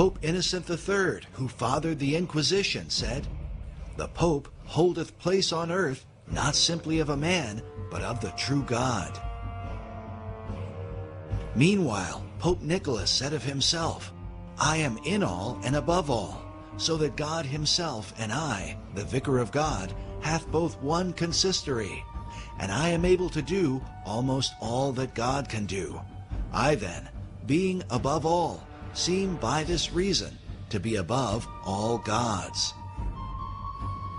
Pope Innocent III, who fathered the Inquisition, said, "The Pope holdeth place on earth, not simply of a man, but of the true God." Meanwhile, Pope Nicholas said of himself, "I am in all and above all, so that God himself and I, the Vicar of God, hath both one consistory, and I am able to do almost all that God can do. I then, being above all, seem by this reason to be above all gods."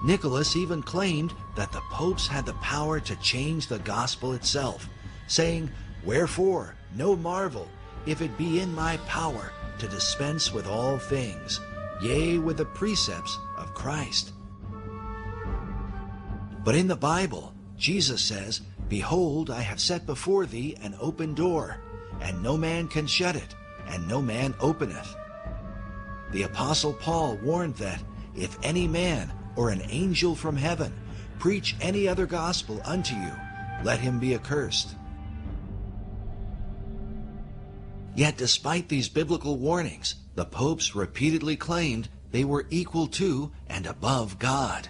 Nicholas even claimed that the popes had the power to change the gospel itself, saying, "Wherefore, no marvel, if it be in my power to dispense with all things, yea, with the precepts of Christ." But in the Bible, Jesus says, "Behold, I have set before thee an open door, and no man can shut it, and no man openeth." The Apostle Paul warned that, "If any man or an angel from heaven preach any other gospel unto you, let him be accursed." Yet despite these biblical warnings, the popes repeatedly claimed they were equal to and above God,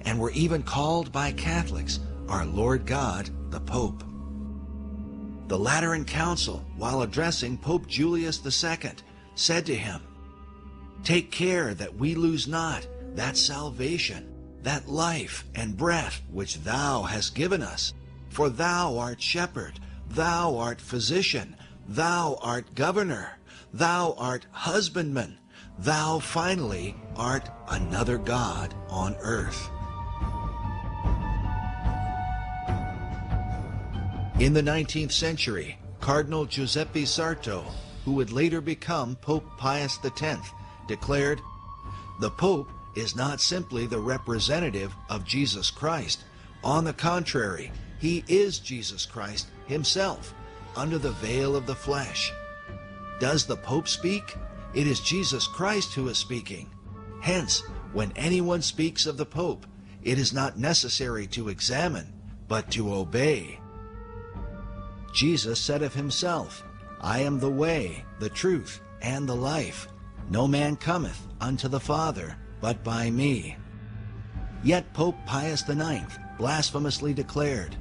and were even called by Catholics our Lord God, the Pope. The Lateran Council, while addressing Pope Julius II, said to him, "Take care that we lose not that salvation, that life and breath which thou hast given us. For thou art shepherd, thou art physician, thou art governor, thou art husbandman, thou finally art another God on earth." In the 19th century, Cardinal Giuseppe Sarto, who would later become Pope Pius X, declared, "The Pope is not simply the representative of Jesus Christ. On the contrary, he is Jesus Christ himself, under the veil of the flesh. Does the Pope speak? It is Jesus Christ who is speaking. Hence, when anyone speaks of the Pope, it is not necessary to examine, but to obey." Jesus said of himself, "I am the way, the truth, and the life. No man cometh unto the Father but by me." Yet Pope Pius IX blasphemously declared,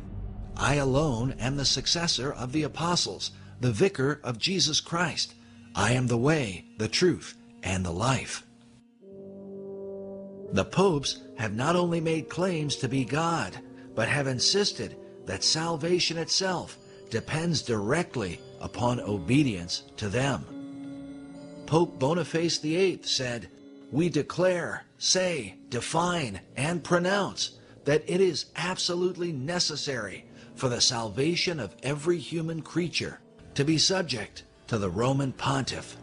"I alone am the successor of the apostles, the vicar of Jesus Christ. I am the way, the truth, and the life." The popes have not only made claims to be God, but have insisted that salvation itself depends directly upon obedience to them. Pope Boniface VIII said, "We declare, say, define, and pronounce that it is absolutely necessary for the salvation of every human creature to be subject to the Roman Pontiff."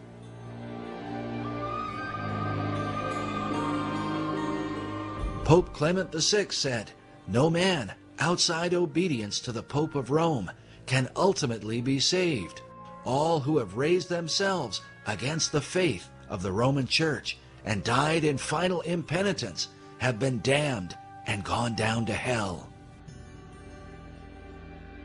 Pope Clement VI said, "No man, outside obedience to the Pope of Rome, can ultimately be saved. All who have raised themselves against the faith of the Roman Church and died in final impenitence have been damned and gone down to hell."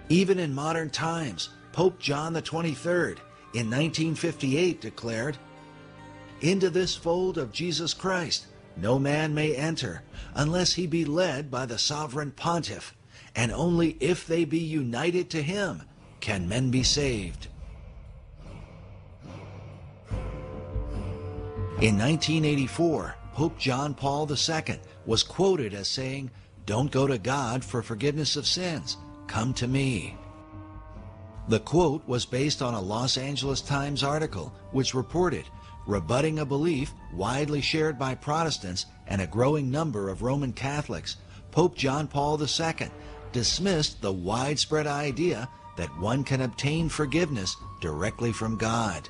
Even in modern times, Pope John XXIII in 1958 declared, "Into this fold of Jesus Christ no man may enter unless he be led by the sovereign pontiff, and only if they be united to him can men be saved." In 1984, Pope John Paul II was quoted as saying, "Don't go to God for forgiveness of sins, come to me." The quote was based on a Los Angeles Times article which reported, rebutting a belief widely shared by Protestants and a growing number of Roman Catholics, Pope John Paul II dismissed the widespread idea that one can obtain forgiveness directly from God.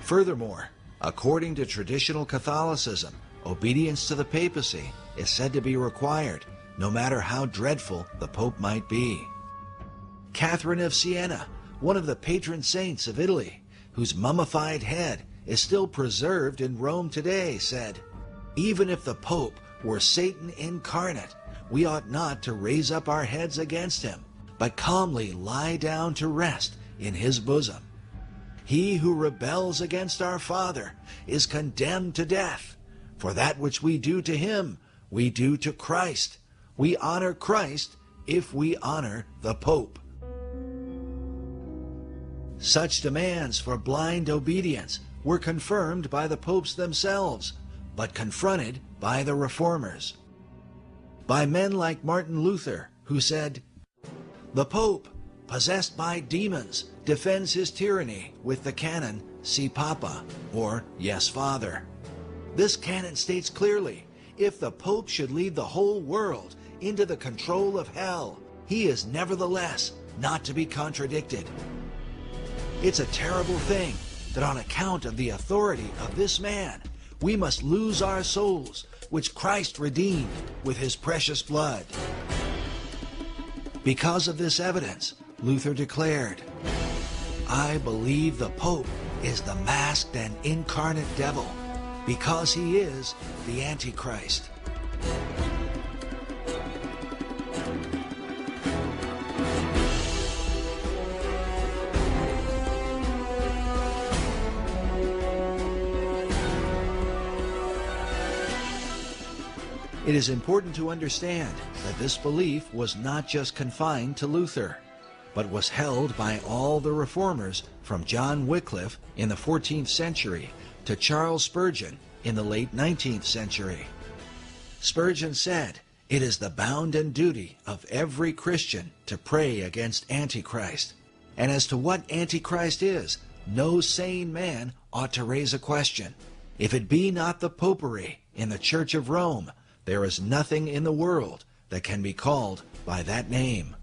Furthermore, according to traditional Catholicism, obedience to the papacy is said to be required, no matter how dreadful the Pope might be. Catherine of Siena, one of the patron saints of Italy, whose mummified head is still preserved in Rome today, said, "Even if the Pope were Satan incarnate, we ought not to raise up our heads against him, but calmly lie down to rest in his bosom. He who rebels against our Father is condemned to death. For that which we do to him, we do to Christ. We honor Christ if we honor the Pope. Such demands for blind obedience were confirmed by the popes themselves, but confronted by the reformers. By men like Martin Luther, who said, "The Pope, possessed by demons, defends his tyranny with the canon Si Papa, or Yes Father." This canon states clearly, if the Pope should lead the whole world into the control of hell, he is nevertheless not to be contradicted. It's a terrible thing that on account of the authority of this man, we must lose our souls, which Christ redeemed with his precious blood. Because of this evidence, Luther declared, "I believe the Pope is the masked and incarnate devil, because he is the Antichrist." It is important to understand that this belief was not just confined to Luther, but was held by all the reformers from John Wycliffe in the 14th century to Charles Spurgeon in the late 19th century. Spurgeon said, "It is the bounden duty of every Christian to pray against Antichrist. And as to what Antichrist is, no sane man ought to raise a question. If it be not the Popery in the Church of Rome, there is nothing in the world that can be called by that name."